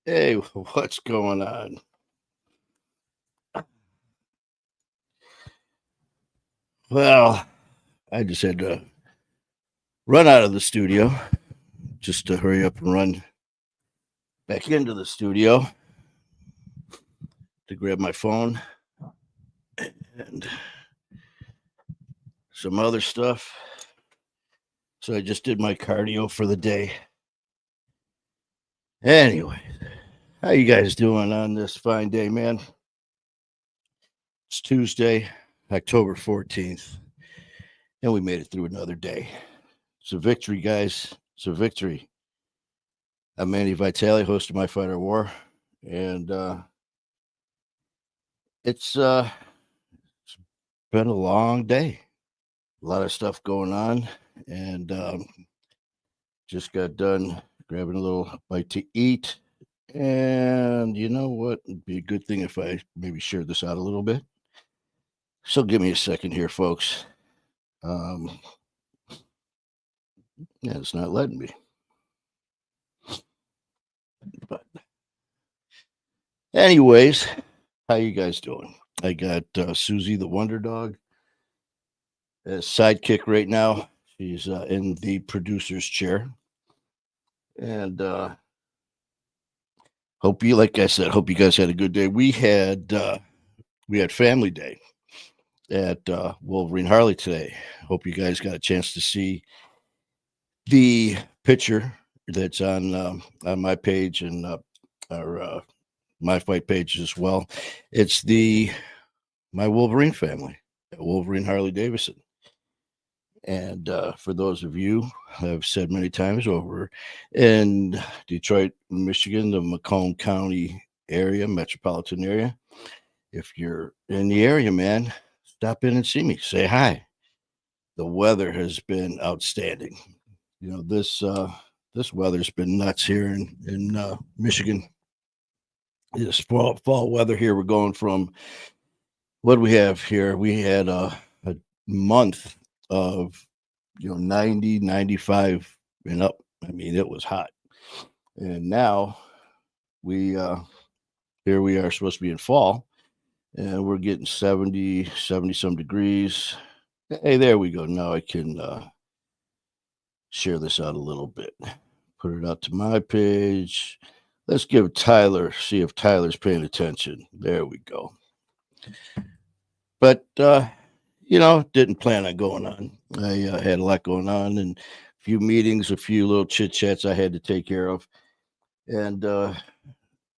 Hey, what's going on? Well, I just had to run out of the studio just to hurry up and run back into the studio to grab my phone and some other stuff. So I just did my cardio for the day. Anyway, how you guys doing on this fine day, man? It's Tuesday, October 14th, and we made it through another day. It's a victory, guys. It's a victory. I'm Manny Vitale, host of My Fighter War, and it's been a long day. A lot of stuff going on, and just got done grabbing a little bite to eat. And you know what? It'd be a good thing if I maybe shared this out a little bit. So give me a second here, folks. Um, yeah, it's not letting me. But anyways, how you guys doing? I got Susie the Wonder Dog as sidekick right now. She's in the producer's chair, and hope you, like I said, hope you guys had a good day. We had family day at Wolverine Harley today. Hope you guys got a chance to see the picture that's on my page and our my fight page as well. It's my Wolverine family at Wolverine Harley Davidson. And for those of you, I've said many times, over in Detroit, Michigan, the Macomb County area, metropolitan area, if you're in the area, man, stop in and see me. Say hi. The weather has been outstanding. You know, this weather's been nuts here in Michigan. This fall weather here, we're going from what do we have here? We had a month of 90, 95 and up. I mean, it was hot. And now we here we are supposed to be in fall, and we're getting 70 some degrees. Hey, there we go. Now I can share this out a little bit. Put it out to my page. Let's give Tyler, see if Tyler's paying attention. There we go. But didn't plan on going on. I had a lot going on, and a few meetings, a few little chit chats I had to take care of. And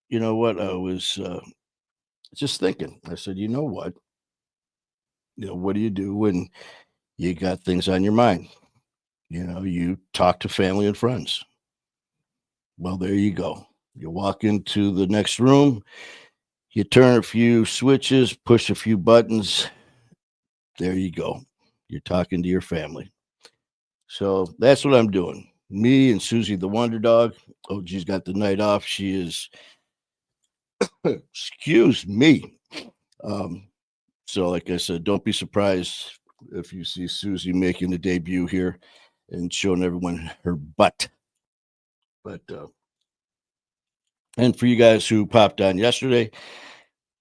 you know what? I was just thinking. I said, you know what? What do you do when you got things on your mind? You talk to family and friends. Well, there you go. You walk into the next room, you turn a few switches, push a few buttons. There you go. You're talking to your family. So that's what I'm doing. Me and Susie the Wonder Dog. Oh, she's got the night off. She is, excuse me. Um, so, like I said, don't be surprised if you see Susie making a debut here and showing everyone her butt. But, and for you guys who popped on yesterday,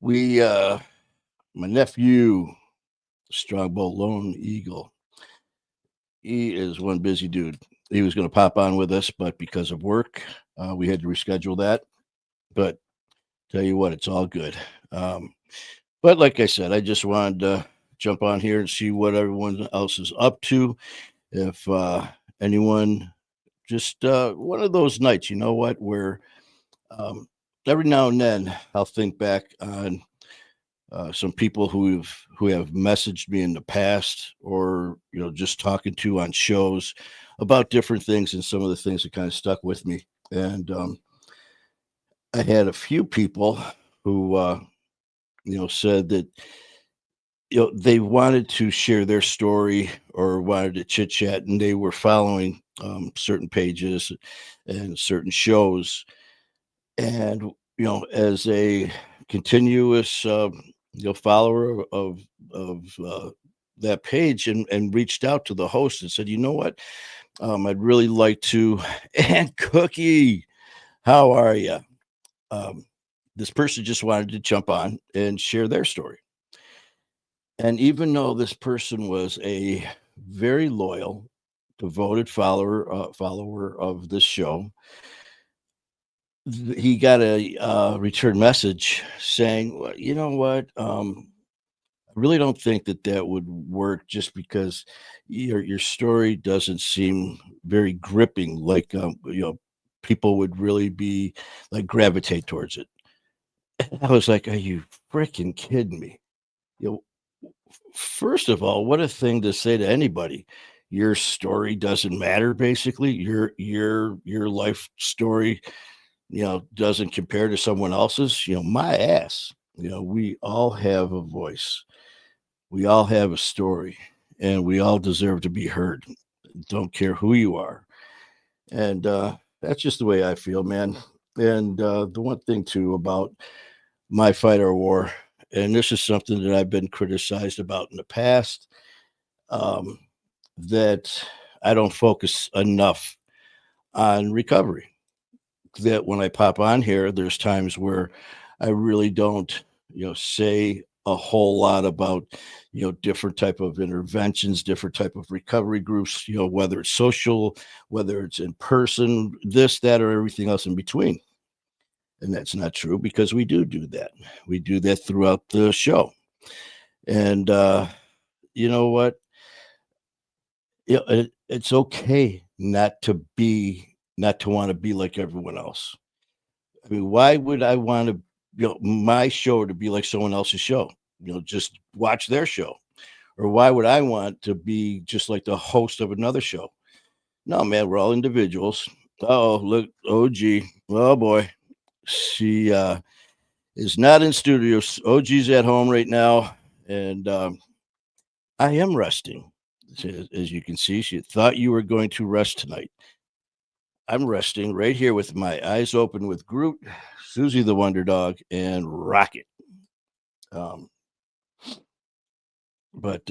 my nephew, Strongbow Lone Eagle, he is one busy dude. He was going to pop on with us, but because of work, we had to reschedule that. But tell you what, it's all good. But like I said, I just wanted to jump on here and see what everyone else is up to. If anyone, just one of those nights, you know what, where every now and then I'll think back on some people who have messaged me in the past, or just talking to on shows about different things, and some of the things that kind of stuck with me. And I had a few people who said that they wanted to share their story or wanted to chit chat, and they were following certain pages and certain shows, and as a continuous follower of that page, and reached out to the host and said, you know what, I'd really like to. And Cookie, how are you? um, this person just wanted to jump on and share their story. And even though this person was a very loyal, devoted follower of this show, he got a return message saying, "Well, you know what? I really don't think that that would work just because your story doesn't seem very gripping, like people would really be like gravitate towards it." And I was like, "Are you freaking kidding me?" You know, first of all, what a thing to say to anybody. Your story doesn't matter, basically. Your life story, doesn't compare to someone else's. My ass. We all have a voice. We all have a story, and we all deserve to be heard. Don't care who you are. And that's just the way I feel, man. And the one thing too about my fight or war, and this is something that I've been criticized about in the past, um, that I don't focus enough on recovery. That when I pop on here, there's times where I really don't, say a whole lot about, different type of interventions, different type of recovery groups, whether it's social, whether it's in person, this, that, or everything else in between. And that's not true because we do that. We do that throughout the show. And you know what? It's okay not to want to be like everyone else. I mean, why would I want to, my show to be like someone else's show? Just watch their show. Or why would I want to be just like the host of another show? No, man, we're all individuals. Oh, look, OG. Oh boy. She is not in studio. OG's at home right now, and I am resting. As you can see, she thought you were going to rest tonight. I'm resting right here with my eyes open with Groot, Susie the Wonder Dog, and Rocket. Um, but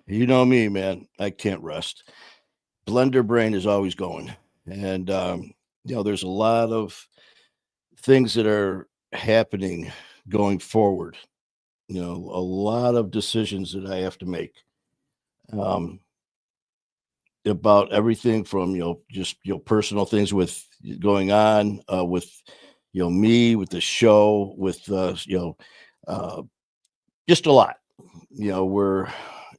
you know me, man. I can't rest. Blender brain is always going, and there's a lot of things that are happening going forward. A lot of decisions that I have to make. Um, about everything from just personal things with going on with me with the show with uh just a lot. We're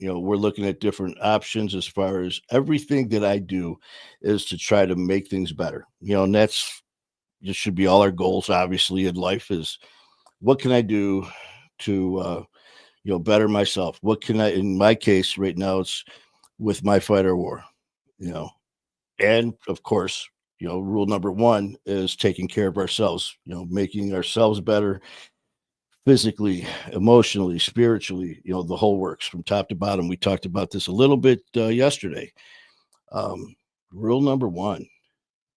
we're looking at different options as far as everything that I do is to try to make things better, and that's just should be all our goals obviously in life is what can I do to better myself. What can I, in my case right now, it's with my fight or war, you know and of course, rule number one is taking care of ourselves, making ourselves better physically, emotionally, spiritually, the whole works from top to bottom. We talked about this a little bit yesterday. um, Rule number one,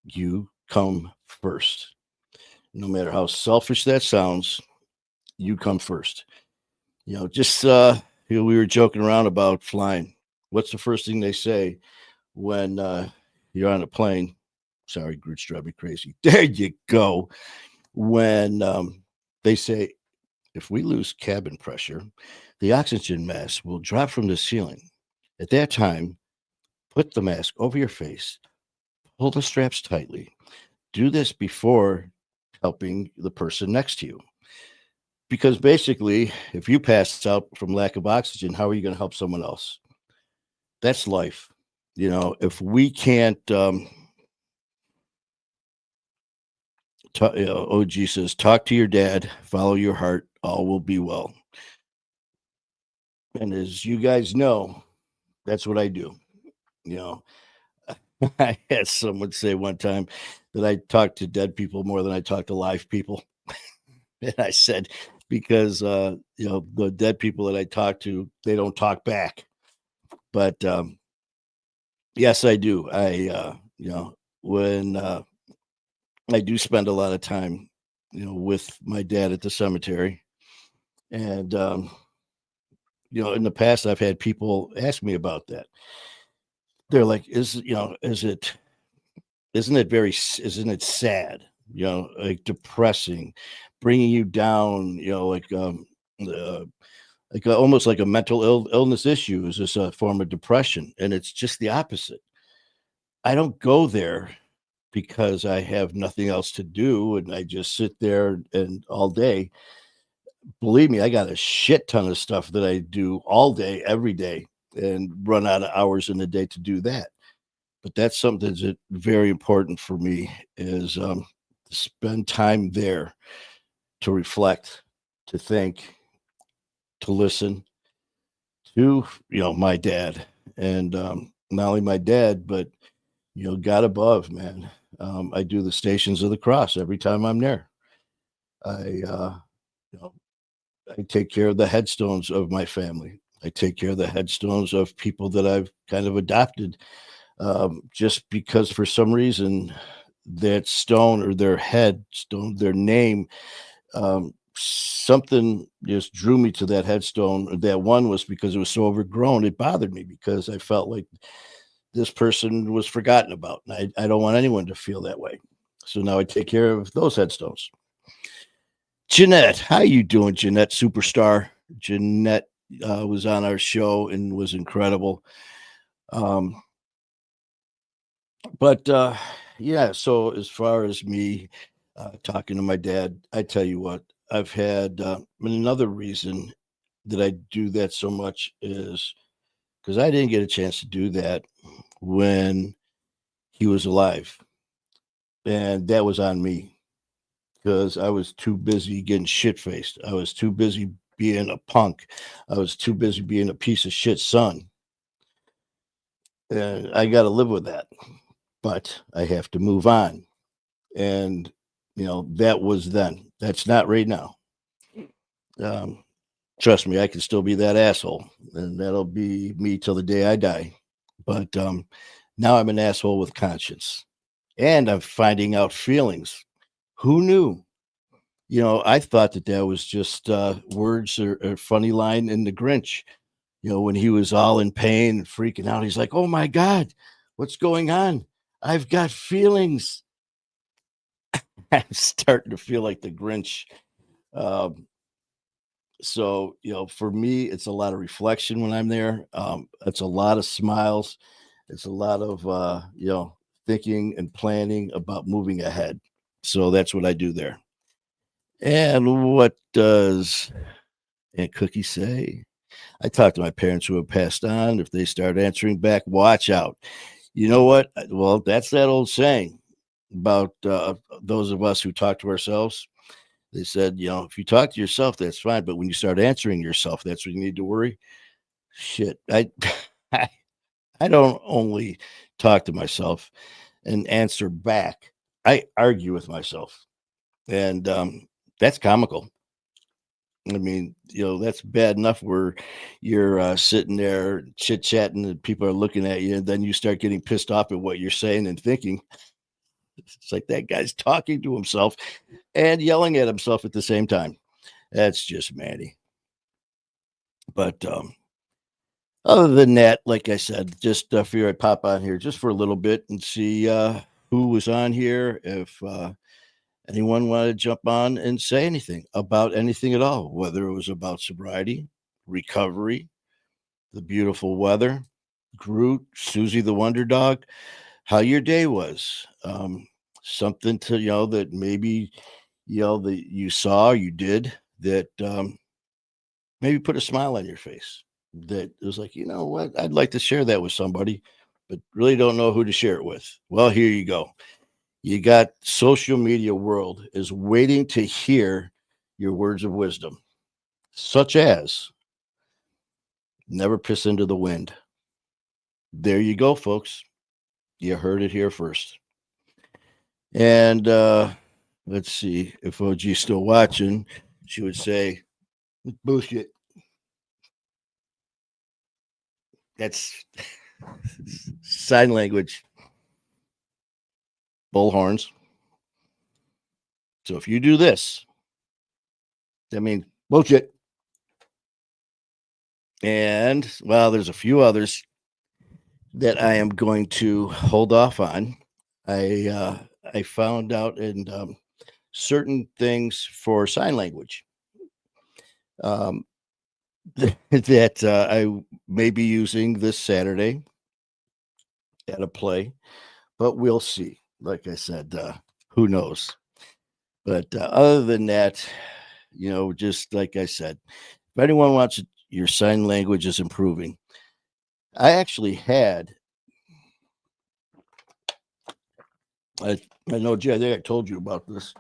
you come first. No matter how selfish that sounds, you come first. Just we were joking around about flying. What's the first thing they say when you're on a plane? Sorry, Groot's driving me crazy. There you go. When they say, if we lose cabin pressure, the oxygen mask will drop from the ceiling. At that time, put the mask over your face, pull the straps tightly. Do this before helping the person next to you. Because basically, if you pass out from lack of oxygen, how are you going to help someone else? That's life. If we can't, OG says, talk to your dad, follow your heart, all will be well. And as you guys know, that's what I do. You know, I had someone say one time that I talk to dead people more than I talk to live people. And I said, because, the dead people that I talk to, they don't talk back. But yes, I do. When I do spend a lot of time, with my dad at the cemetery. And, in the past, I've had people ask me about that. They're like, isn't it isn't it sad like depressing, bringing you down, uh, almost like a mental illness issue is just a form of depression. And it's just the opposite. I don't go there because I have nothing else to do and I just sit there and all day. Believe me, I got a shit ton of stuff that I do all day, every day, and run out of hours in the day to do that. But that's something that's very important for me is to spend time there to reflect, to think, to listen to my dad, and not only my dad, but God above, man. I do the Stations of the Cross every time I'm there. I you know I take care of the headstones of my family. I take care of the headstones of people that I've kind of adopted, just because for some reason that stone or their headstone, their name, something just drew me to that headstone. That one was because it was so overgrown. It bothered me because I felt like this person was forgotten about. And I don't want anyone to feel that way. So now I take care of those headstones. Jeanette, how you doing, Jeanette Superstar? Jeanette was on our show and was incredible. Um, but yeah, so as far as me talking to my dad, I tell you what, I've had another reason that I do that so much is because I didn't get a chance to do that when he was alive. And that was on me because I was too busy getting shit faced. I was too busy being a punk. I was too busy being a piece of shit son. And I got to live with that. But I have to move on. And, that was then. That's not right now. Um, Trust me, I can still be that asshole. And that'll be me till the day I die. But now I'm an asshole with conscience. And I'm finding out feelings. Who knew? I thought that was just words or a funny line in The Grinch. When he was all in pain and freaking out, he's like, "Oh my God, what's going on? I've got feelings." I'm starting to feel like the Grinch. Um, so, for me, it's a lot of reflection when I'm there. It's a lot of smiles. It's a lot of, thinking and planning about moving ahead. So that's what I do there. And what does Aunt Cookie say? I talk to my parents who have passed on. If they start answering back, watch out. You know what? Well, that's that old saying about those of us who talk to ourselves. They said, if you talk to yourself, that's fine. But when you start answering yourself, that's when you need to worry. Shit. I, I don't only talk to myself and answer back, I argue with myself. And that's comical. I mean, that's bad enough where you're sitting there chit chatting and people are looking at you, and then you start getting pissed off at what you're saying and thinking. It's like that guy's talking to himself and yelling at himself at the same time. That's just Manny. But other than that, like I said, just figure I'd pop on here just for a little bit and see who was on here. If anyone wanted to jump on and say anything about anything at all, whether it was about sobriety, recovery, the beautiful weather, Groot, Susie the Wonder Dog, how your day was, something to that maybe that you saw, you did that maybe put a smile on your face. That was like, you know what, I'd like to share that with somebody, but really don't know who to share it with. Well, here you go. You got social media world is waiting to hear your words of wisdom, such as never piss into the wind. There you go, folks. You heard it here first. And let's see if OG's still watching. She would say, bullshit. That's sign language. Bullhorns. So if you do this, that means bullshit. And well, there's a few others that I am going to hold off on. I found out in certain things for sign language um, that I may be using this Saturday at a play, but we'll see. Like I said, who knows? But other than that, just like I said, if anyone wants your sign language is improving, I actually had. I know, Jay. I think I told you about this.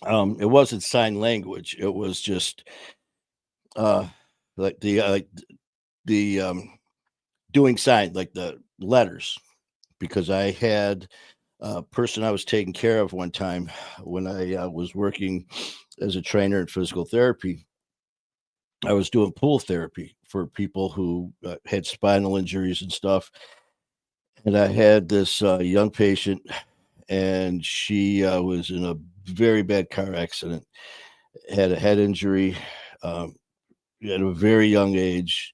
It wasn't sign language. It was just uh, like the doing sign, like the letters, because I had a person I was taking care of one time when I was working as a trainer in physical therapy. I was doing pool therapy for people who had spinal injuries and stuff. And I had this young patient, and she was in a very bad car accident, had a head injury um, at a very young age,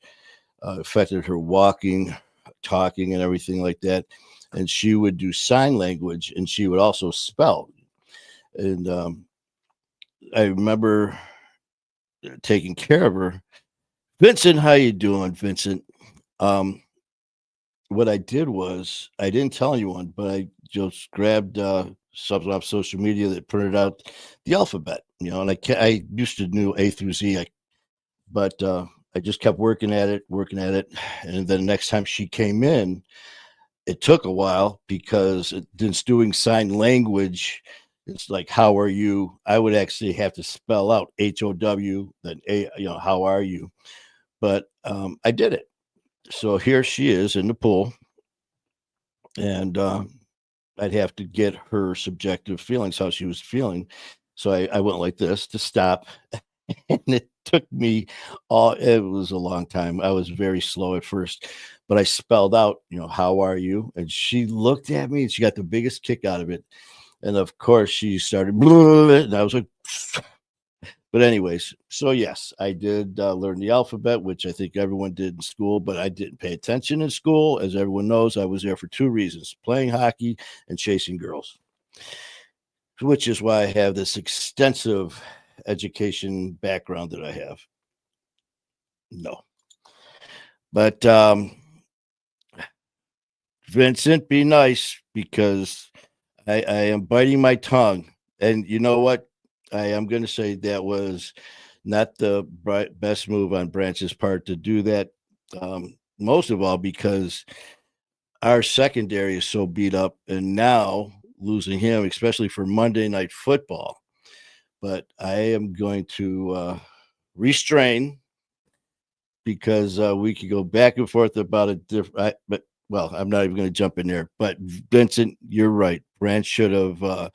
affected her walking, talking, and everything like that. And she would do sign language, and she would also spell. And I remember taking care of her. Vincent, how you doing, Vincent? Um, what I did was I didn't tell anyone, but I just grabbed something off social media that printed out the alphabet. And I used to know A through Z, but I just kept working at it, and then the next time she came in, it took a while because it's doing sign language. It's like, how are you? I would actually have to spell out HOW, then A, how are you? But I did it. So here she is in the pool, and I'd have to get her subjective feelings, how she was feeling. So I went like this to stop. And it took me it was a long time. I was very slow at first, but I spelled out, how are you? And she looked at me and she got the biggest kick out of it. And of course, she started, and I was like, but anyways, so yes, I did learn the alphabet, which I think everyone did in school, but I didn't pay attention in school. As everyone knows, I was there for two reasons: playing hockey and chasing girls, which is why I have this extensive education background that I have. No, but Vincent, be nice because I am biting my tongue. And you know what? I am going to say that was not the best move on Branch's part to do that. Most of all, because our secondary is so beat up, and now losing him, especially for Monday Night Football. But I am going to restrain because we could go back and forth about a different. But well, I'm not even going to jump in there. But Vincent, you're right. Branch should have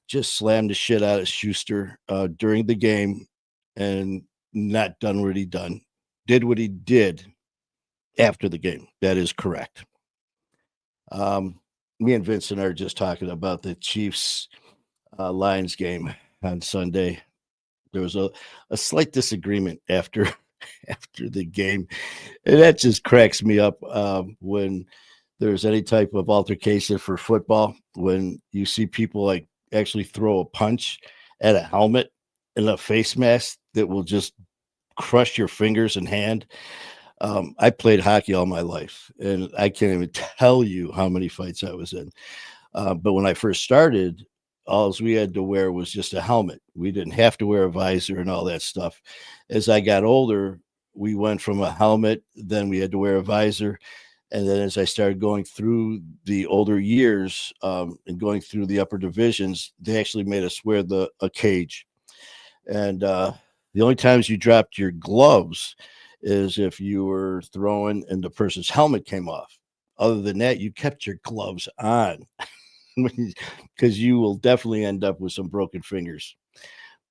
just slammed the shit out of Schuster during the game and not done what he done. Did what he did after the game. That is correct. Me and Vincent are just talking about the Chiefs Lions game on Sunday. There was a slight disagreement after after the game, and that just cracks me up when there's any type of altercation for football. When you see people like actually throw a punch at a helmet and a face mask that will just crush your fingers and hand. I played hockey all my life, and I can't even tell you how many fights I was in. But when I first started, all we had to wear was just a helmet. We didn't have to wear a visor and all that stuff. As I got older, we went from a helmet, then we had to wear a visor. And then as I started going through the older years and going through the upper divisions, they actually made us wear a cage. And the only times you dropped your gloves is if you were throwing and the person's helmet came off. Other than that, you kept your gloves on because you will definitely end up with some broken fingers.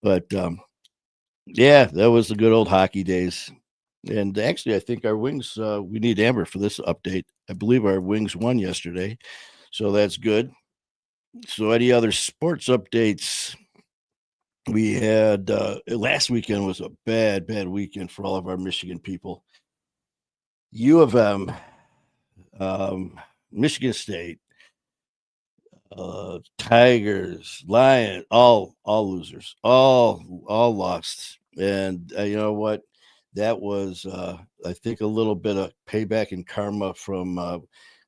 But yeah, that was the good old hockey days. And actually, I think our Wings, we need Amber for this update. I believe our Wings won yesterday. So that's good. So, any other sports updates? We had last weekend was a bad weekend for all of our Michigan people. U of M, Michigan State, Tigers, Lion, all losers, all lost. And you know what? That was, I think, a little bit of payback and karma from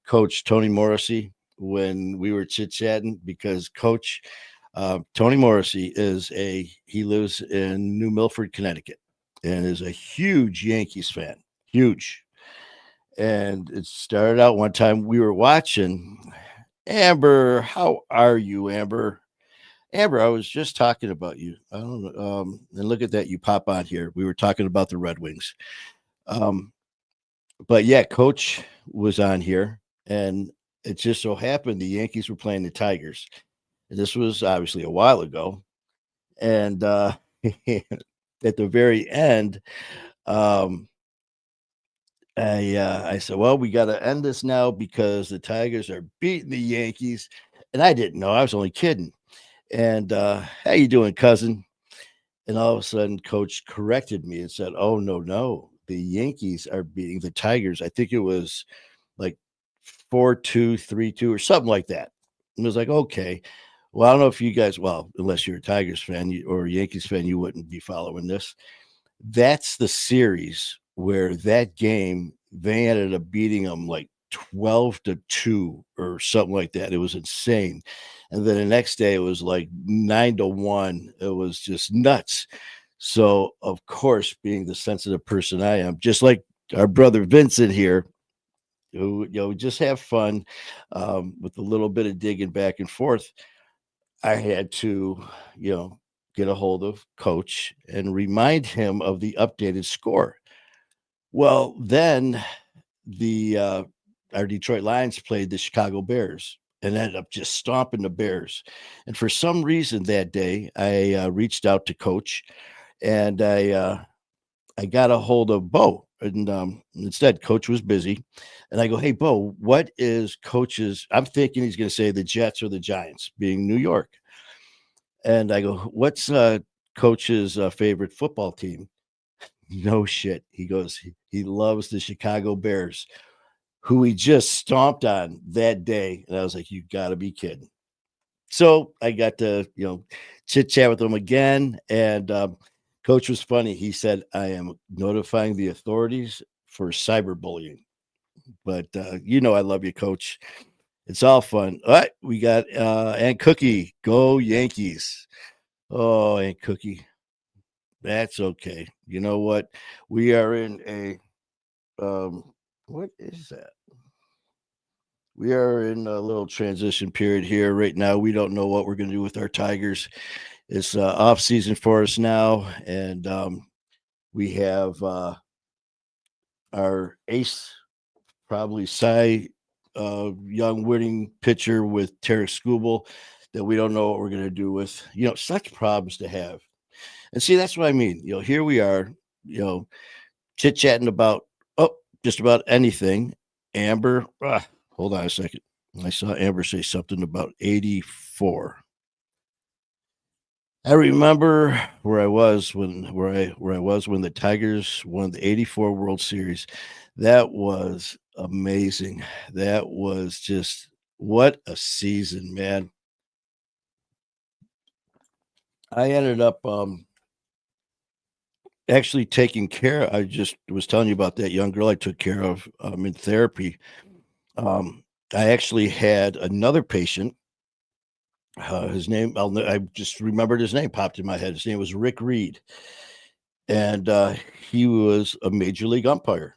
Coach Tony Morrissey when we were chit chatting, because Coach Tony Morrissey he lives in New Milford, Connecticut, and is a huge Yankees fan, huge. And it started out one time we were watching. Amber, how are you, Amber? Amber, I was just talking about you. I don't know. And look at that, you pop on here. We were talking about the Red Wings. Um, but yeah, Coach was on here, and it just so happened the Yankees were playing the Tigers. And this was obviously a while ago. And at the very end, um, I said, "Well, we got to end this now because the Tigers are beating the Yankees." And I didn't know. I was only kidding. And how you doing, cousin? And all of a sudden, Coach corrected me and said, "Oh no, no, the Yankees are beating the Tigers. I think it was like 4-2, 3-2, or something like that." And I was like, "Okay." Well, I don't know if you guys, well, unless you're a Tigers fan or a Yankees fan, you wouldn't be following this. That's the series where that game they ended up beating them like 12-2 or something like that. It was insane. And then the next day it was like 9-1. It was just nuts. So of course, being the sensitive person I am, just like our brother Vincent here, who just have fun with a little bit of digging back and forth. I had to, get a hold of Coach and remind him of the updated score. Well, then the our Detroit Lions played the Chicago Bears and ended up just stomping the Bears. And for some reason that day, I reached out to Coach, and I got a hold of Bo. And instead, Coach was busy. And I go, "Hey, Bo, what is Coach's?" I'm thinking he's going to say the Jets or the Giants, being New York. And I go, "What's Coach's favorite football team?" No shit. He goes, he loves the Chicago Bears, who he just stomped on that day. And I was like, "You got to be kidding." So I got to, chit chat with him again. And Coach was funny. He said, "I am notifying the authorities for cyberbullying." But, I love you, Coach. It's all fun. All right. We got Aunt Cookie. Go Yankees. Oh, Aunt Cookie. That's okay. You know what? We are in a, what is that? We are in a little transition period here right now. We don't know what we're going to do with our Tigers. It's off season for us now, and we have our ace, probably Cy Young winning pitcher with Tarek Skubal that we don't know what we're going to do with. Such problems to have. And see, that's what I mean. Here we are, chit chatting about just about anything. Amber, hold on a second. I saw Amber say something about 84. I remember where I was when the Tigers won the 84 World Series. That was amazing. That was just what a season, man. I ended up actually taking care. I just was telling you about that young girl I took care of in therapy. I actually had another patient. His name, I just remembered his name, popped in my head. His name was Rick Reed, and he was a major league umpire.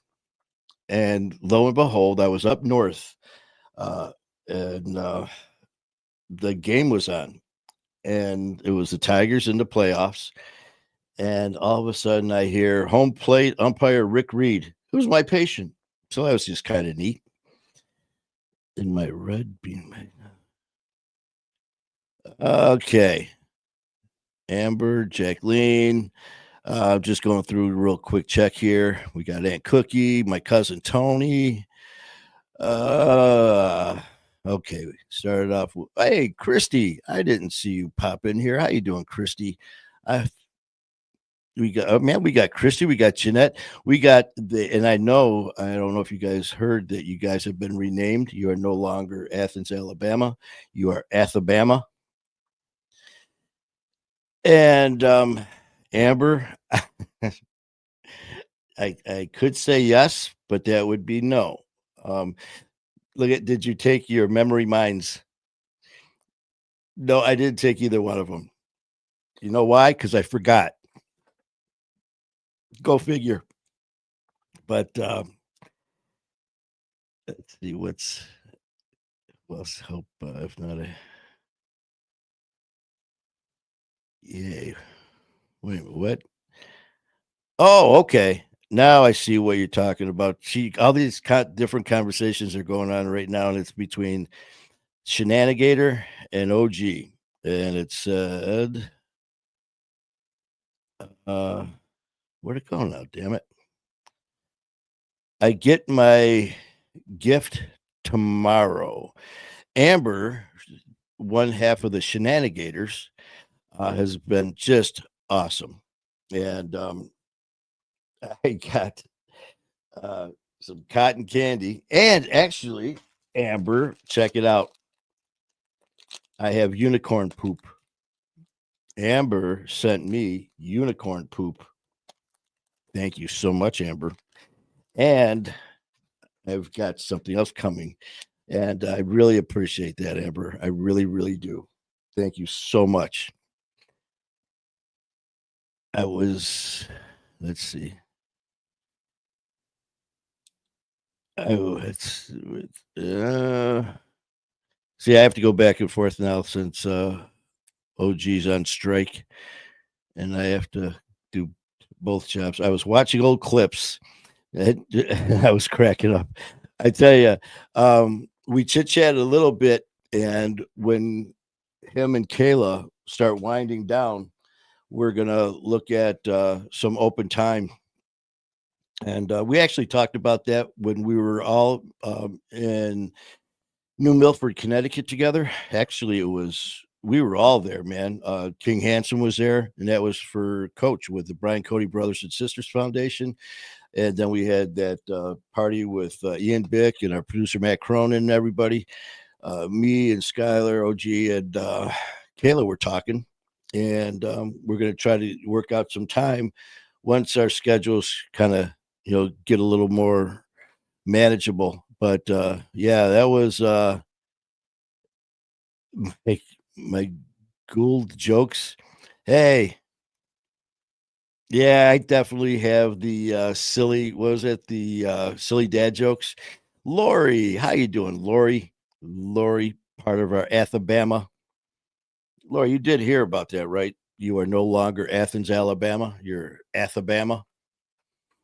And lo and behold, I was up north, uh, and the game was on, and it was the Tigers in the playoffs. And all of a sudden, I hear home plate umpire Rick Reed, who was my patient. So that was just kind of neat. In my red beam. Okay. Amber, Jacqueline. Just going through a real quick check here. We got Aunt Cookie, my cousin Tony. Okay. We started off with, hey, Christy. I didn't see you pop in here. How you doing, Christy? I We got man, we got Christy, we got Jeanette, we got the and I know I don't know if you guys heard that you guys have been renamed. You are no longer Athens, Alabama. You are Athabama. And Amber, I could say yes, but that would be no. Um, look at did you take your memory mines? No, I didn't take either one of them. You know why? Because I forgot. Go figure. But let's see let's hope if not a yay. Wait, what? Oh, okay. Now I see what you're talking about. See, all these different conversations are going on right now, and it's between Shenanigator and OG. And it said, uh, where'd it go now? Damn it. I get my gift tomorrow. Amber, one half of the Shenanigators, has been just awesome. And I got some cotton candy. And actually, Amber, check it out. I have unicorn poop. Amber sent me unicorn poop. Thank you so much, Amber. And I've got something else coming. And I really appreciate that, Amber. I really, really do. Thank you so much. Let's see. Oh, see, I have to go back and forth now since OG's on strike, and I have to do both jobs. I was watching old clips, and I was cracking up. I tell you, we chit chatted a little bit, and when him and Kayla start winding down, we're gonna look at some open time. And we actually talked about that when we were all in New Milford, Connecticut together. Actually, we were all there, man. King Hansen was there, and that was for Coach with the Brian Cody Brothers and Sisters Foundation. And then we had that party with Ian Bick and our producer Matt Cronin and everybody. Me and Skylar, OG, and Kayla were talking, and we're going to try to work out some time once our schedules kind of get a little more manageable. But yeah, that was my Gould jokes. Hey, yeah, I definitely have the silly. What was it? The silly dad jokes. Lori, how you doing, Lori, part of our Athabama. Lori, you did hear about that, right? You are no longer Athens, Alabama. You're Athabama.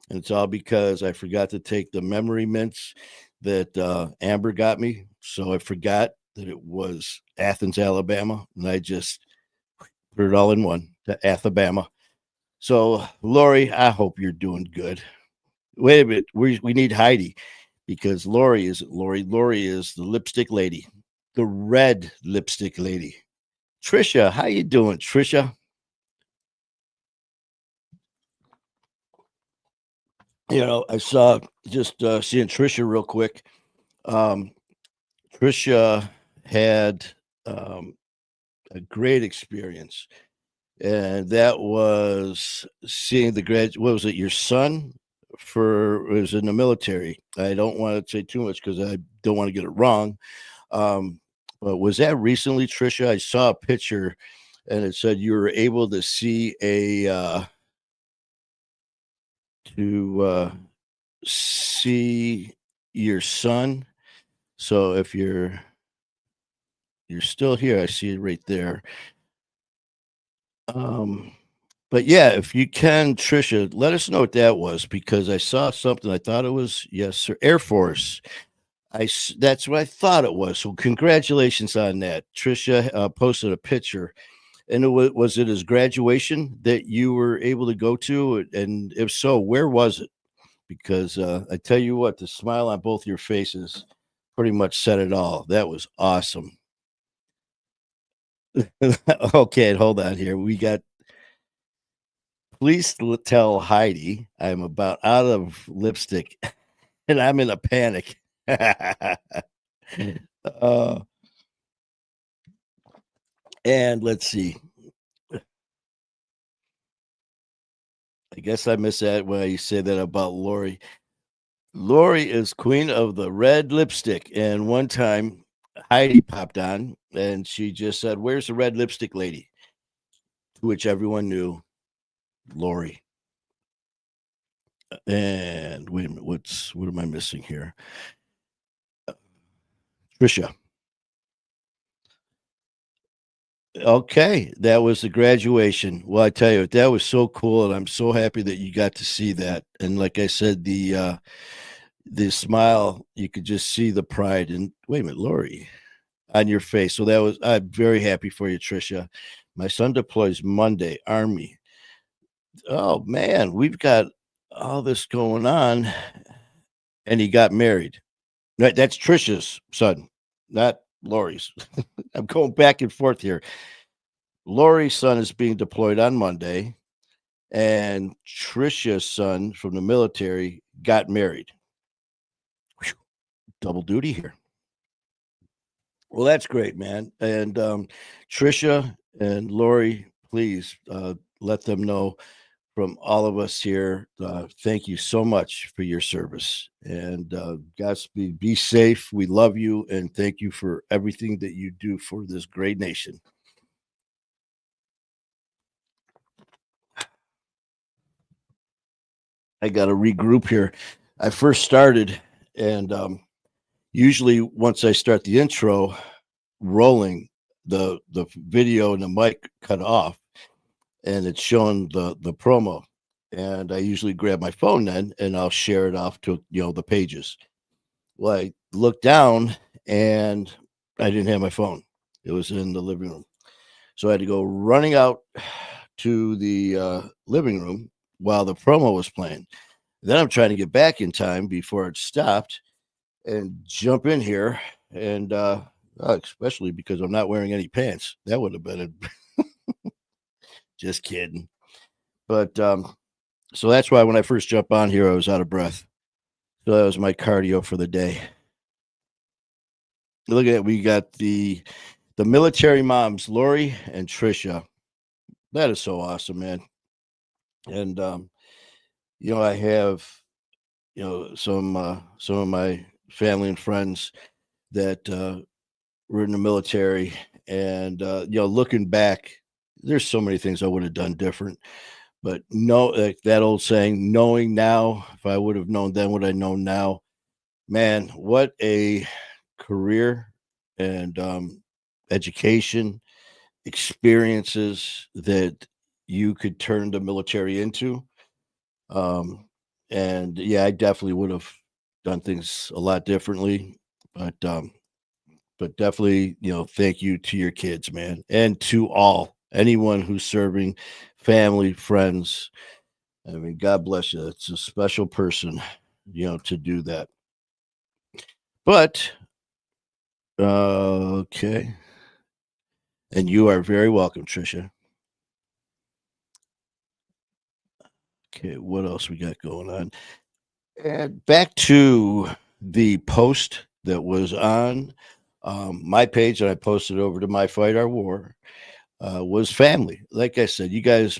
And it's all because I forgot to take the memory mints that Amber got me. So I forgot that it was Athens, Alabama. And I just put it all in one to Athabama. So, Lori, I hope you're doing good. Wait a minute. We need Heidi because Lori isn't Lori. Lori is the lipstick lady, the red lipstick lady. Trisha, how you doing, Trisha? I saw just seeing Trisha real quick. Um, Trisha had a great experience, and that was seeing the grad. What was it? Your son was in the military. I don't want to say too much because I don't want to get it wrong. Um, but was that recently, Trisha? I saw a picture, and it said you were able to see to see your son. So if you're still here, I see it right there. Um, but yeah, if you can, Trisha, let us know what that was because I saw something. I thought it was yes, sir, Air Force. That's what I thought it was. So congratulations on that. Trisha posted a picture, and was it his graduation that you were able to go to? And if so, where was it? Because I tell you what, the smile on both your faces pretty much said it all. That was awesome. Okay, hold on here. We got Please tell Heidi I'm about out of lipstick and I'm in a panic. uh, and let's see. I guess I missed that when you said that about Lori. Lori is queen of the red lipstick. And one time Heidi popped on and she just said, "Where's the red lipstick lady?" To which everyone knew Lori. And wait a minute, what am I missing here? Trisha. Okay, that was the graduation. Well, I tell you, that was so cool, and I'm so happy that you got to see that. And like I said, the smile, you could just see the pride. And wait a minute, Lori, on your face. So that was I'm very happy for you, Trisha. My son deploys Monday, Army. Oh man, we've got all this going on, and he got married. That's Trisha's son, not Lori's. I'm going back and forth here. Lori's son is being deployed on Monday, and Trisha's son from the military got married. Whew, double duty here. Well, that's great, man. And Trisha and Lori, please let them know from all of us here. Thank you so much for your service. And Godspeed, be safe. We love you. And thank you for everything that you do for this great nation. I got to regroup here. I first started, and usually once I start the intro rolling, the video and the mic cut off, and it's showing the promo. And I usually grab my phone then, and I'll share it off to the pages. Well, I looked down, and I didn't have my phone. It was in the living room, so I had to go running out to the living room while the promo was playing. Then I'm trying to get back in time before it stopped and jump in here. And especially because I'm not wearing any pants. That would have been just kidding. But so that's why when I first jumped on here, I was out of breath. So that was my cardio for the day. Look at it. We got the military moms, Lori and Trisha. That is so awesome, man. And I have some of my family and friends that were in the military, and looking back, there's so many things I would have done different. But no, like that old saying, knowing now, if I would have known then what I know now, man, what a career and education experiences that you could turn the military into. Um, and yeah, I definitely would have done things a lot differently. But definitely, thank you to your kids, man, and to anyone who's serving, family, friends. I mean, God bless you. It's a special person, to do that. But okay, and you are very welcome, Trisha. Okay, what else we got going on? And back to the post that was on my page, and I posted over to My Fight Our War. Was family. Like I said, you guys,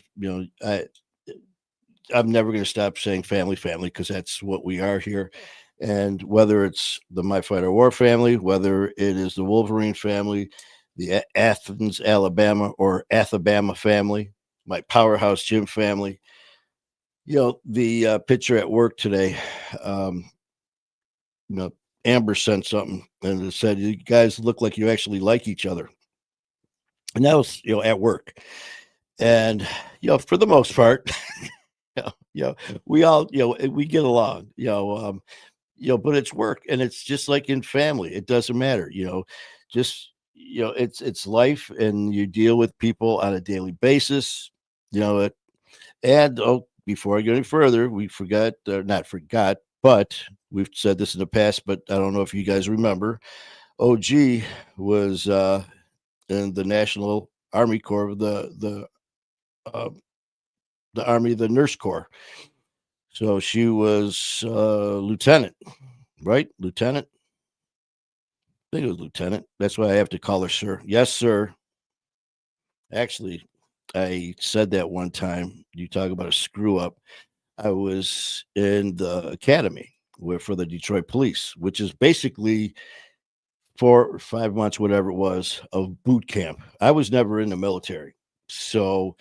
I'm never going to stop saying family, because that's what we are here. And whether it's the My Fight or War family, whether it is the Wolverine family, the Athens, Alabama, or Athabama family, my Powerhouse Gym family, the picture at work today, um, Amber sent something and it said, "You guys look like you actually like each other." And that was, at work. And, for the most part, we all, we get along, but it's work, and it's just like in family. It doesn't matter, just, it's life, and you deal with people on a daily basis, it, and before I go any further, we forgot, or not forgot, but we've said this in the past, but I don't know if you guys remember, OG was in the National Army Corps of the the Army, the Nurse Corps. So she was lieutenant, right? Lieutenant. I think it was lieutenant. That's why I have to call her sir. Yes, sir. Actually, I said that one time. You talk about a screw up. I was in the academy for the Detroit Police, which is basically 4 or 5 months, whatever it was, of boot camp. I was never in the military. So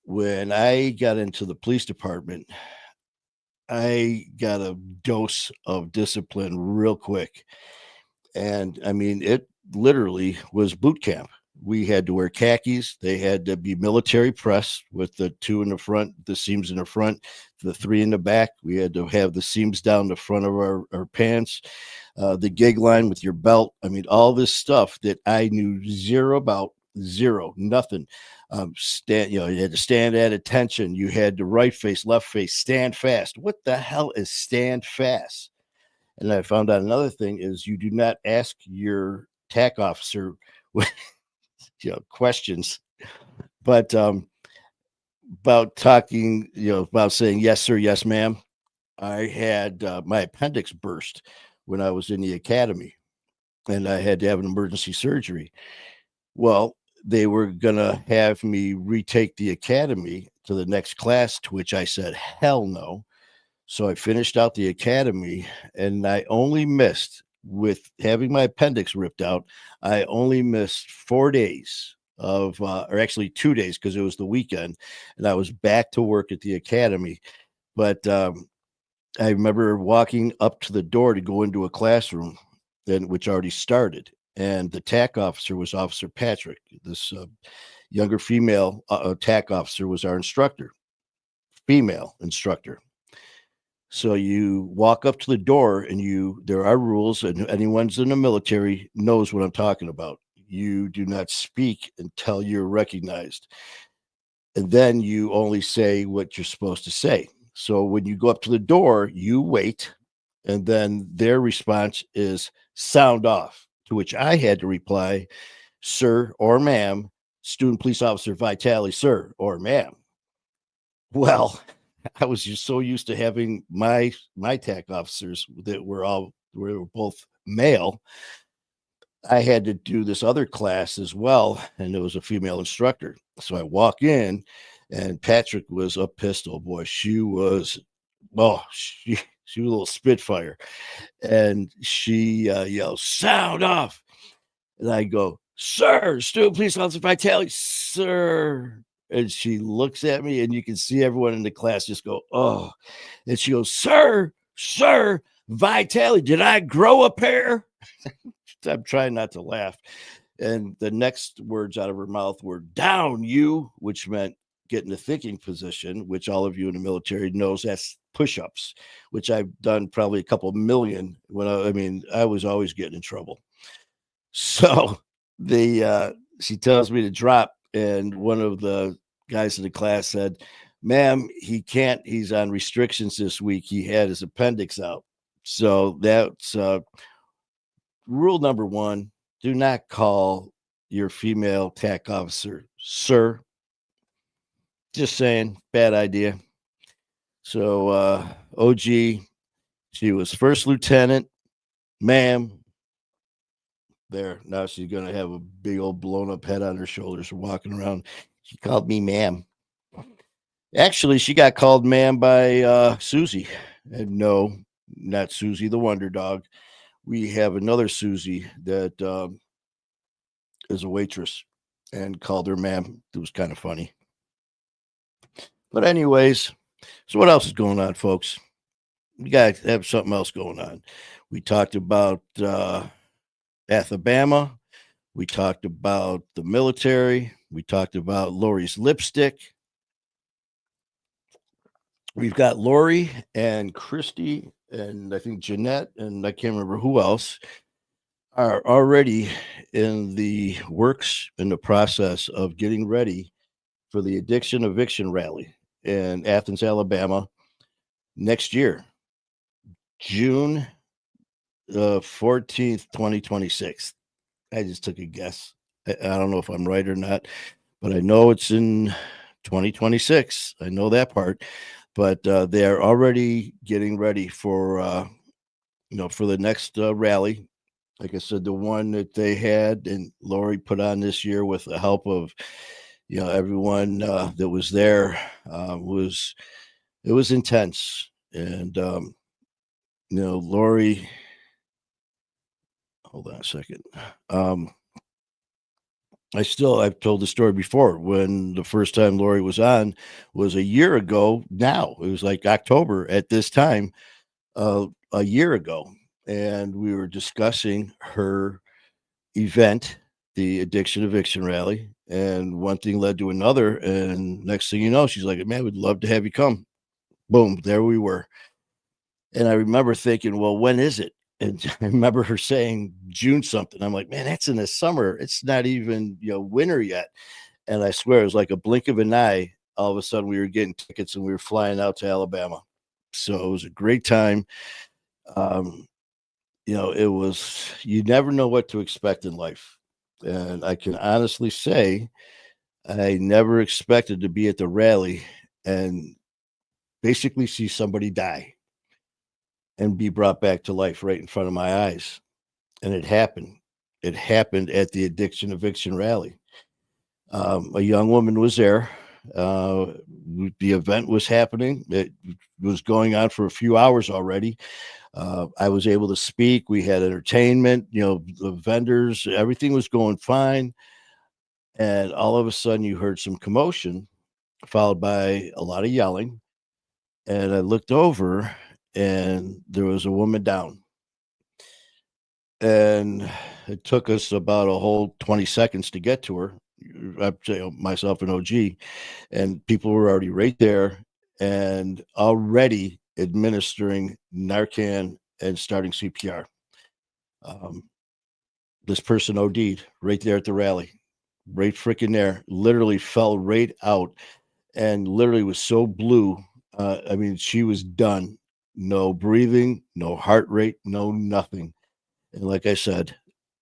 when I got into the police department, I got a dose of discipline real quick. And I mean, it literally was boot camp. We had to wear khakis. They had to be military press with the two in the front, the seams in the front, the three in the back. We had to have the seams down the front of our pants, the gig line with your belt. I mean, all this stuff that I knew zero about, zero, nothing. You had to stand at attention. You had to right face, left face, stand fast. What the hell is stand fast? And I found out another thing is you do not ask your TAC officer questions, but about talking, about saying yes sir, yes ma'am. I had my appendix burst when I was in the academy, and I had to have an emergency surgery. Well, they were gonna have me retake the academy to the next class, to which I said hell no. So I finished out the academy, and I only missed, with having my appendix ripped out, I only missed 4 days or actually 2 days, because it was the weekend, and I was back to work at the academy. But I remember walking up to the door to go into a classroom, which already started, and the TAC officer was Officer Patrick. This younger female TAC officer was our instructor, female instructor. So you walk up to the door, and there are rules, and anyone's in the military knows what I'm talking about. You do not speak until you're recognized. And then you only say what you're supposed to say. So when you go up to the door, you wait, and then their response is sound off, to which I had to reply, sir or ma'am, student police officer Vitale, sir or ma'am. Well, I was just so used to having my TAC officers that were both male. I had to do this other class as well, and there was a female instructor. So I walk in, and Patrick was a pistol boy. She was, she was a little spitfire, and she yells, "Sound off!" And I go, "Sir, student police officer Vitale, sir." And she looks at me, and you can see everyone in the class just go, "Oh." And she goes, "Sir, Vitale, did I grow a pair?" I'm trying not to laugh. And the next words out of her mouth were, "Down, you," which meant get in the thinking position, which all of you in the military knows that's push-ups, which I've done probably a couple million I was always getting in trouble. So she tells me to drop, and one of the guys in the class said, "Ma'am, he can't. He's on restrictions this week. He had his appendix out." So that's rule number one: do not call your female TAC officer sir. Just saying, bad idea. So OG, she was first lieutenant, ma'am. There, now she's gonna have a big old blown up head on her shoulders walking around. She called me ma'am. Actually, she got called ma'am by Susie. And no, not Susie the Wonder Dog. We have another Susie that is a waitress, and called her ma'am. It was kind of funny. But anyways, so what else is going on, folks? We got to have something else going on. We talked about Alabama. We talked about the military. We talked about Lori's lipstick. We've got Lori and Christy, and I think Jeanette, and I can't remember who else, are already in the works, in the process of getting ready for the Addiction Eviction Rally in Athens, Alabama next year, June 14th, 2026. I just took a guess. I don't know if I'm right or not, but I know it's in 2026. I know that part, but they are already getting ready for for the next rally. Like I said, the one that they had and Lori put on this year with the help of everyone that was there was it was intense. And Lori, hold on a second. I've told the story before when the first time Lori was on was a year ago. Now it was like October at this time, a year ago, and we were discussing her event, the Addiction Eviction Rally, and one thing led to another. And next thing you know, she's like, "Man, we'd love to have you come." Boom, there we were. And I remember thinking, "Well, when is it?" And I remember her saying June something. I'm like, "Man, that's in the summer. It's not even winter yet." And I swear it was like a blink of an eye. All of a sudden, we were getting tickets and we were flying out to Alabama. So it was a great time. Um, it was, you never know what to expect in life. And I can honestly say, I never expected to be at the rally and basically see somebody die and be brought back to life right in front of my eyes. And it happened. It happened at the Addiction Eviction Rally. A young woman was there. The event was happening. It was going on for a few hours already. I was able to speak. We had entertainment, the vendors, everything was going fine. And all of a sudden, you heard some commotion, followed by a lot of yelling. And I looked over, and there was a woman down. And it took us about a whole 20 seconds to get to her. Myself and OG, and people were already right there and already administering Narcan and starting CPR. This person OD'd right there at the rally, right freaking there, literally fell right out and literally was so blue. I mean, she was done. No breathing, no heart rate, no nothing. And like I said,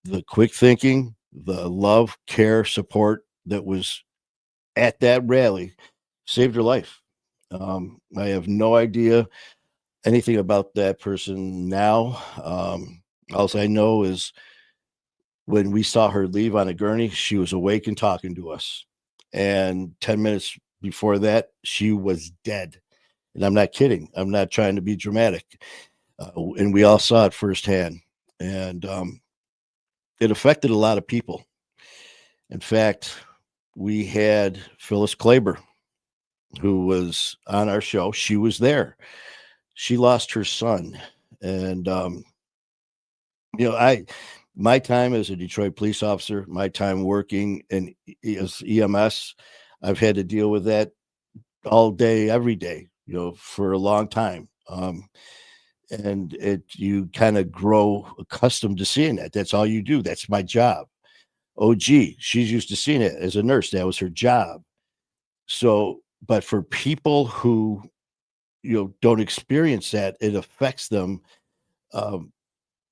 the quick thinking, the love, care, support that was at that rally saved her life. I have no idea anything about that person now. All I know is when we saw her leave on a gurney, she was awake and talking to us. And 10 minutes before that, she was dead. And I'm not kidding. I'm not trying to be dramatic. And we all saw it firsthand. And it affected a lot of people. In fact, we had Phyllis Klaber, who was on our show. She was there. She lost her son. And, my time as a Detroit police officer, my time working in as EMS, I've had to deal with that all day, every day, for a long time. And you kind of grow accustomed to seeing that. That's all you do. That's my job. OG, she's used to seeing it as a nurse. That was her job. So, but for people who, don't experience that, it affects them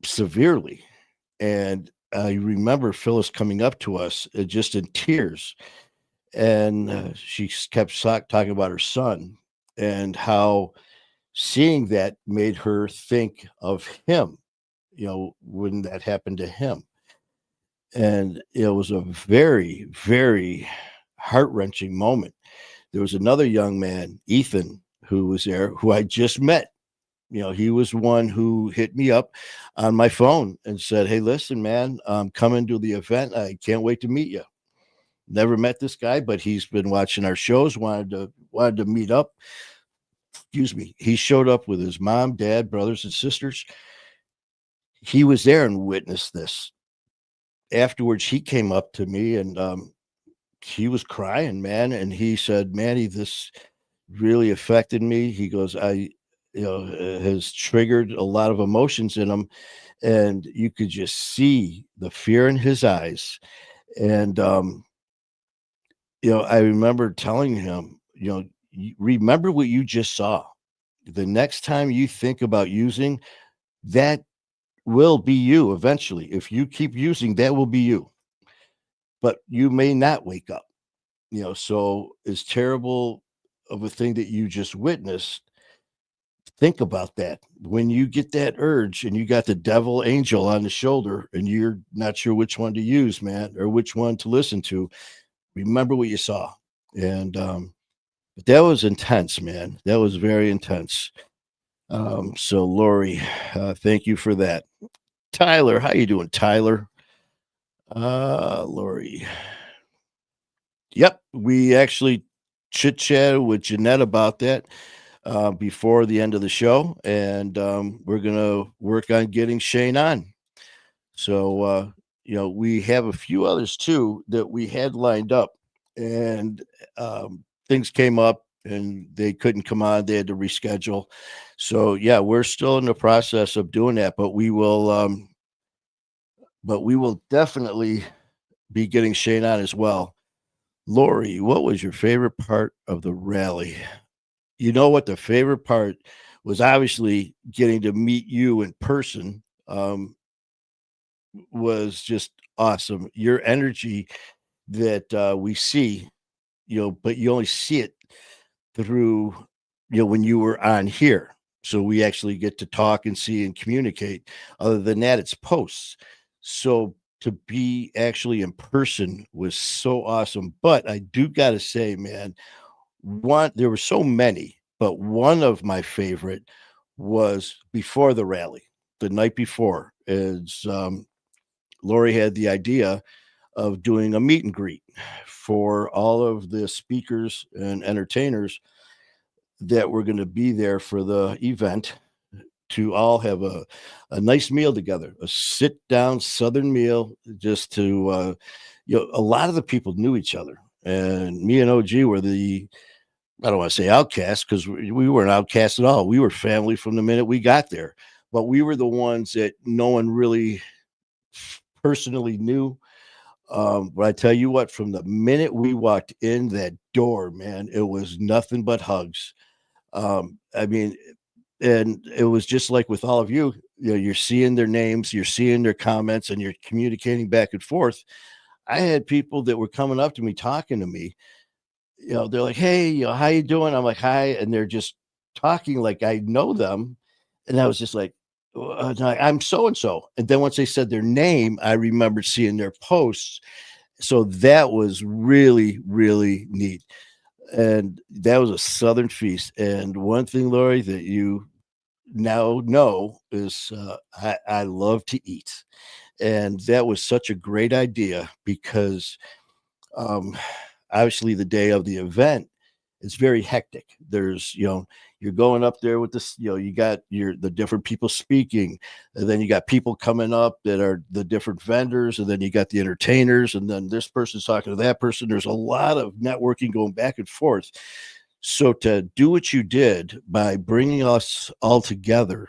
severely. And I remember Phyllis coming up to us just in tears. And she kept talking about her son and how seeing that made her think of him, when that happened to him. And it was a very, very heart wrenching moment. There was another young man, Ethan, who was there, who I just met. He was one who hit me up on my phone and said, "Hey, listen, man, I'm coming to the event. I can't wait to meet you." Never met this guy, but he's been watching our shows, wanted to meet up. Excuse me. He showed up with his mom, dad, brothers, and sisters. He was there and witnessed this. Afterwards, he came up to me and he was crying, man. And he said, "Manny, this really affected me." He goes, has triggered a lot of emotions in him. And you could just see the fear in his eyes. And, I remember telling him, remember what you just saw. The next time you think about using, that will be you eventually. If you keep using, that will be you. But you may not wake up. So as terrible of a thing that you just witnessed, think about that. When you get that urge and you got the devil angel on the shoulder and you're not sure which one to use, man, or which one to listen to, remember what you saw. And but that was intense, man. That was very intense. So Lori, thank you for that. Tyler, how you doing, Tyler? Lori. Yep, we actually chit chatted with Jeanette about that before the end of the show, and we're gonna work on getting Shane on. So we have a few others too that we had lined up, and things came up and they couldn't come on. They had to reschedule. So yeah, we're still in the process of doing that, but we will definitely be getting Shane on as well. Lori, what was your favorite part of the rally? You know what the favorite part was? Obviously getting to meet you in person was just awesome. Your energy that we see, but you only see it through, when you were on here. So we actually get to talk and see and communicate. Other than that, it's posts. So to be actually in person was so awesome. But I do got to say, man, there were so many, but one of my favorite was before the rally, the night before, is Lori had the idea of doing a meet and greet for all of the speakers and entertainers that were going to be there for the event to all have a nice meal together, a sit down Southern meal, just to, a lot of the people knew each other. And me and OG were I don't want to say outcasts because we weren't outcasts at all. We were family from the minute we got there, but we were the ones that no one really personally knew. But I tell you what, from the minute we walked in that door, man, it was nothing but hugs. I mean, and it was just like with all of you, you're seeing their names, you're seeing their comments, and you're communicating back and forth. I had people that were coming up to me, talking to me. They're like, "Hey, how you doing?" I'm like, "Hi," and they're just talking like I know them, and I was just like, I'm so and so. And then once they said their name, I remembered seeing their posts. So that was really, really neat. And that was a Southern feast. And one thing, Lori, that you now know is I love to eat. And that was such a great idea because um, obviously the day of the event, it's very hectic. There's, you're going up there with this, you got the different people speaking, and then you got people coming up that are the different vendors, and then you got the entertainers, and then this person's talking to that person. There's a lot of networking going back and forth. So to do what you did by bringing us all together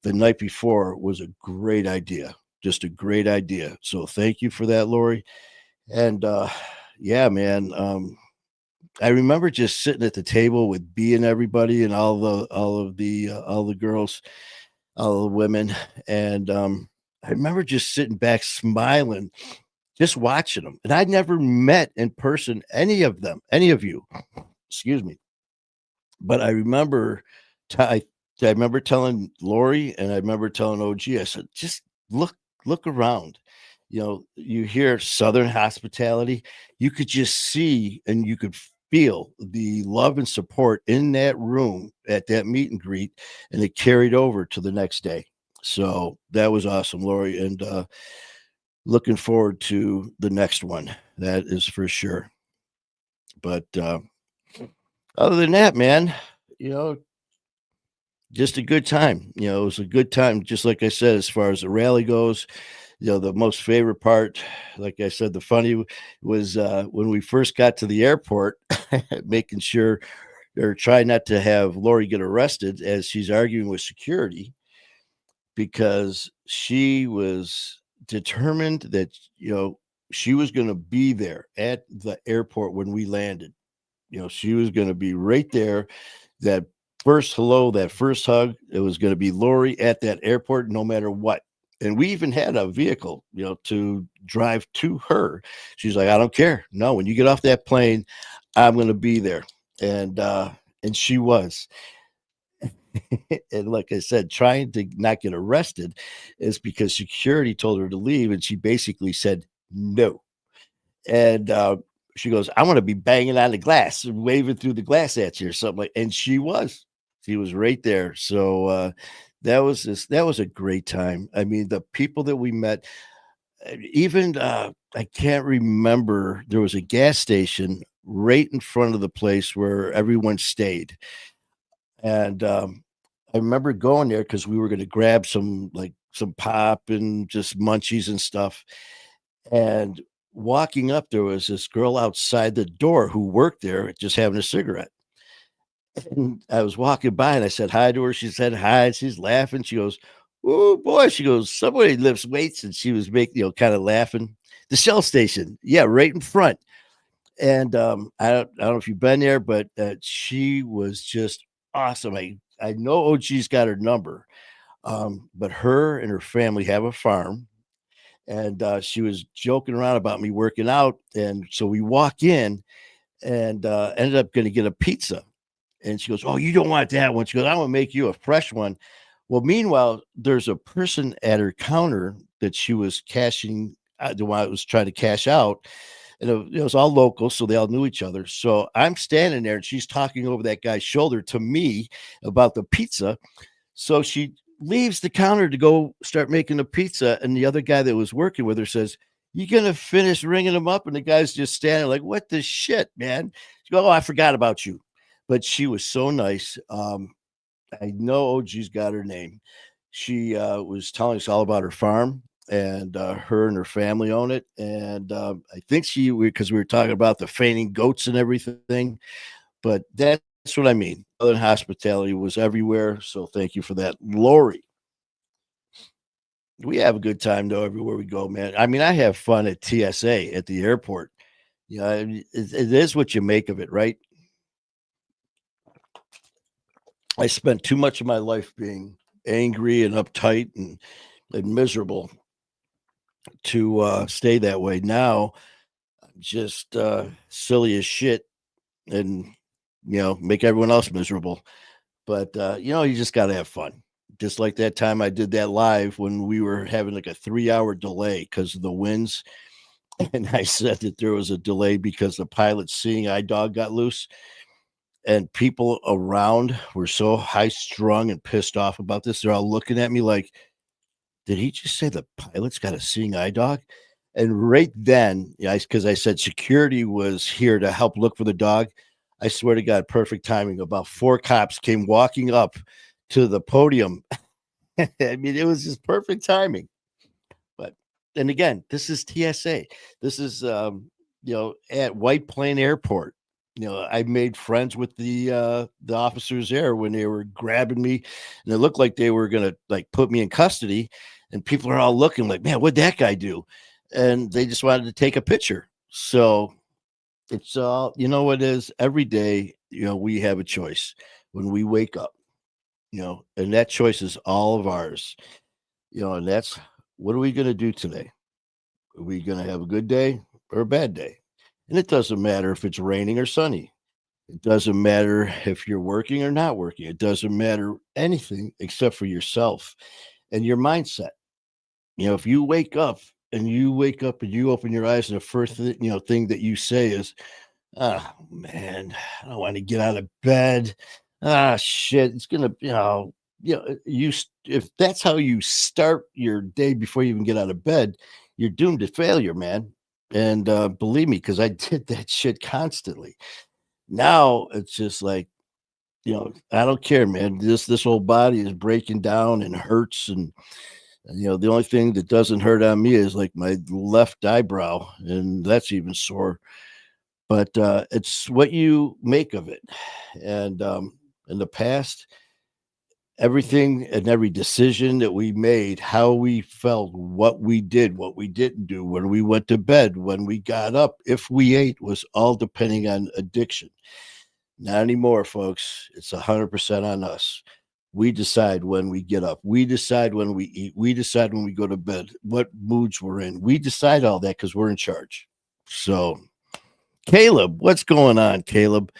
the night before was a great idea. Just a great idea. So thank you for that, Lori. And yeah, man. I remember just sitting at the table with B and everybody and all the girls, all the women, and I remember just sitting back smiling, just watching them. And I'd never met in person any of you. Excuse me, but I remember I remember telling Lori and I remember telling OG. I said, just look around. You hear Southern hospitality. You could just see and you could feel the love and support in that room at that meet and greet, and it carried over to the next day. So that was awesome, Lori, and looking forward to the next one. That is for sure. But other than that, man, you know, just a good time. It was a good time, just like I said, as far as the rally goes. The most favorite part, like I said, the funny was when we first got to the airport, making sure or trying not to have Lori get arrested as she's arguing with security because she was determined that, she was going to be there at the airport when we landed. She was going to be right there. That first hello, that first hug, it was going to be Lori at that airport, no matter what. And we even had a vehicle, to drive to her. She's like, I don't care. No, when you get off that plane, I'm going to be there. And she was. And like I said, trying to not get arrested is because security told her to leave. And she basically said, no. And she goes, I want to be banging on the glass and waving through the glass at you or something like. And she was right there. So that was a great time. I mean, the people that we met, even I can't remember. There was a gas station right in front of the place where everyone stayed, and I remember going there because we were going to grab some pop and just munchies and stuff. And walking up, there was this girl outside the door who worked there, just having a cigarette. And I was walking by and I said hi to her. She said hi. And she's laughing. She goes, oh boy. She goes, somebody lifts weights. And she was making, kind of laughing. The Shell station. Yeah, right in front. And I don't know if you've been there, but she was just awesome. I know OG's got her number. But her and her family have a farm. And she was joking around about me working out. And so we walk in and ended up going to get a pizza. And she goes, oh, you don't want that one. She goes, I want to make you a fresh one. Well, meanwhile, there's a person at her counter that she was cashing, the one that was trying to cash out. And it was all local, so they all knew each other. So I'm standing there and she's talking over that guy's shoulder to me about the pizza. So she leaves the counter to go start making the pizza. And the other guy that was working with her says, you going to finish ringing them up? And the guy's just standing like, what the shit, man? She goes, oh, I forgot about you. But she was so nice. I know OG's got her name. She was telling us all about her farm, and her and her family own it. And I think because we were talking about the fainting goats and everything. But that's what I mean. Southern hospitality was everywhere. So thank you for that, Lori. We have a good time though everywhere we go, man. I mean, I have fun at TSA at the airport. It is what you make of it, right? I spent too much of my life being angry and uptight and miserable to stay that way. Now I'm just silly as shit and make everyone else miserable. But you just got to have fun. Just like that time I did that live when we were having like a 3-hour delay because of the winds. And I said that there was a delay because the pilot's seeing eye dog got loose. And people around were so high strung and pissed off about this. They're all looking at me like, did he just say the pilot's got a seeing eye dog? And right then, because I said security was here to help look for the dog. I swear to God, perfect timing. About 4 cops came walking up to the podium. I mean, it was just perfect timing. But, and again, this is TSA. This is, at White Plain Airport. I made friends with the officers there when they were grabbing me, and it looked like they were gonna like put me in custody. And people are all looking like, man, what'd that guy do? And they just wanted to take a picture. So it's all, what is every day, we have a choice when we wake up, and that choice is all of ours, and that's what are we going to do today? Are we going to have a good day or a bad day? And it doesn't matter if it's raining or sunny. It doesn't matter if you're working or not working. It doesn't matter anything except for yourself and your mindset. If you wake up and you open your eyes and the first thing that you say is, oh man, I don't want to get out of bed. Ah, shit. It's going to, if that's how you start your day before you even get out of bed, you're doomed to failure, man. And believe me, because I did that shit constantly. Now it's just like, I don't care, man. This whole body is breaking down and hurts. And the only thing that doesn't hurt on me is like my left eyebrow, and that's even sore. But it's what you make of it. And in the past, everything and every decision that we made, how we felt, what we did, what we didn't do, when we went to bed, when we got up, if we ate, was all depending on addiction. Not anymore, folks. It's 100% on us. We decide when we get up. We decide when we eat. We decide when we go to bed, what moods we're in. We decide all that because we're in charge. So, Caleb, what's going on, Caleb?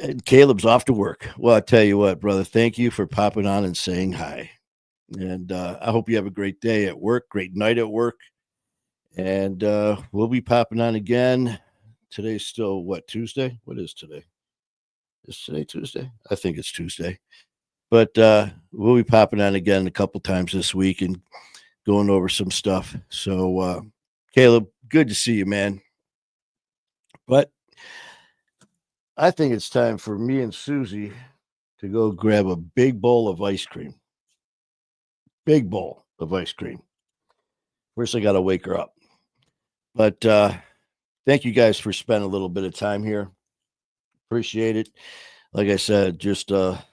And Caleb's off to work. Well, I tell you what, brother, thank you for popping on and saying hi. And I hope you have a great day at work, great night at work. And we'll be popping on again. Today's still what, Tuesday? What is today? Is today Tuesday? I think it's Tuesday. But we'll be popping on again a couple times this week and going over some stuff. So, Caleb, good to see you, man. But I think it's time for me and Susie to go grab a big bowl of ice cream. Big bowl of ice cream. First, I got to wake her up. But thank you guys for spending a little bit of time here. Appreciate it. Like I said, just a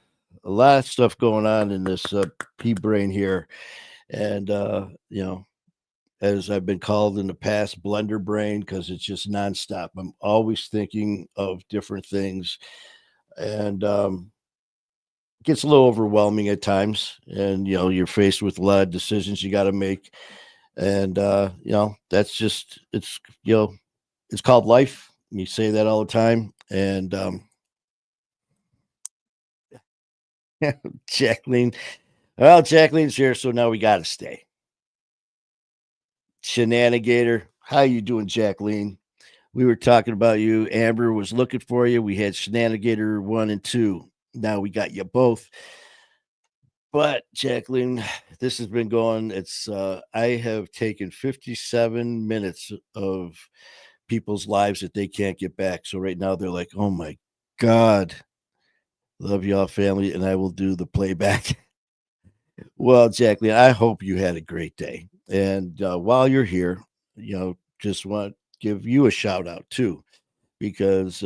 lot of stuff going on in this pea brain here. And, as I've been called in the past, blender brain, because it's just nonstop. I'm always thinking of different things. And it gets a little overwhelming at times. And, you're faced with a lot of decisions you got to make. And, that's just, it's called life. You say that all the time. And Jacqueline, well, Jacqueline's here, so now we got to stay. Shenanigator, how you doing, Jacqueline? We were talking about you. Amber was looking for you. We had Shenanigator 1 and 2. Now we got you both. But Jacqueline, this has been going. It's I have taken 57 minutes of people's lives that they can't get back. So right now they're like, oh my God, love y'all, family, and I will do the playback. Well, Jacqueline, I hope you had a great day. And while you're here, just want to give you a shout out too, because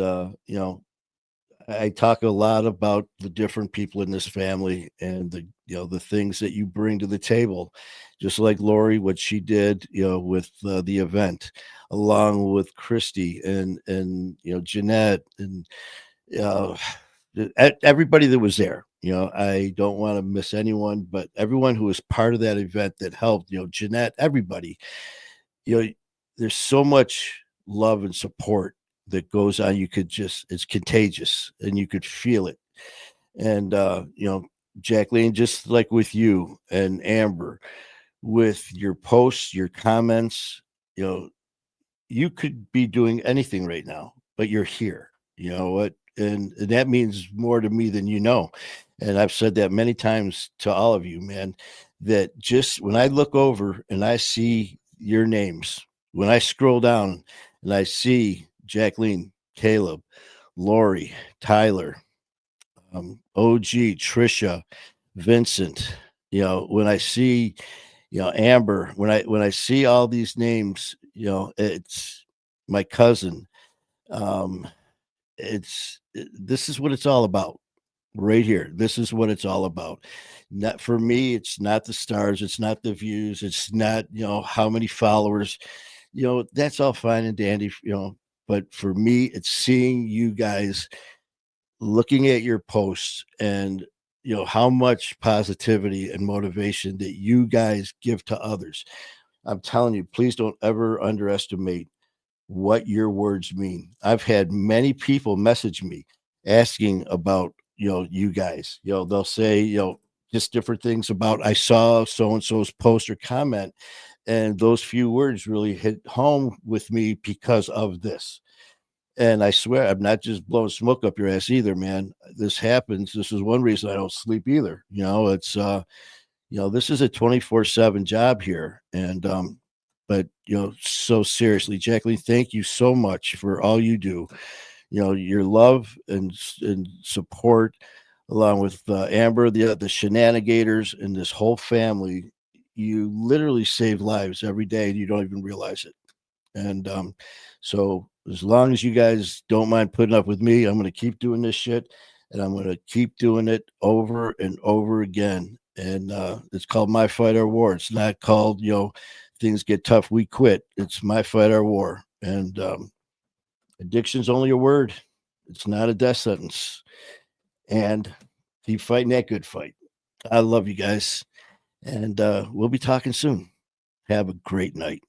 I talk a lot about the different people in this family and the things that you bring to the table, just like Lori, what she did, with the event, along with Christy and Jeanette and uh, everybody that was there. I don't want to miss anyone, but everyone who was part of that event that helped, Jeanette, everybody, there's so much love and support that goes on. It's contagious and you could feel it. And, Jacqueline, just like with you and Amber, with your posts, your comments, you could be doing anything right now, but you're here. You know what? And that means more to me than you know. And I've said that many times to all of you, man, that just when I look over and I see your names, when I scroll down and I see Jacqueline, Caleb, Lori, Tyler, OG, Trisha, Vincent, when I see, Amber, when I see all these names, it's my cousin. This is what it's all about right here. This is what it's all about. Not for me, it's not the stars, it's not the views, it's not, how many followers, that's all fine and dandy, but for me, it's seeing you guys, looking at your posts, and how much positivity and motivation that you guys give to others. I'm telling you, please don't ever underestimate what your words mean. I've had many people message me asking about, you guys. They'll say, just different things about, I saw so and so's post or comment, and those few words really hit home with me because of this. And I swear, I'm not just blowing smoke up your ass either, man. This happens. This is one reason I don't sleep either. It's this is a 24/7 job here. And but so seriously, Jacqueline, thank you so much for all you do. Your love and support, along with Amber, the Shenanigators, and this whole family. You literally save lives every day, and you don't even realize it. And so as long as you guys don't mind putting up with me, I'm going to keep doing this shit, and I'm going to keep doing it over and over again. And it's called My Fight Our War. It's not called, things get tough, we quit. It's My Fight Our War. And addiction's only a word. It's not a death sentence. And Keep fighting that good fight. I love you guys. And we'll be talking soon. Have a great night.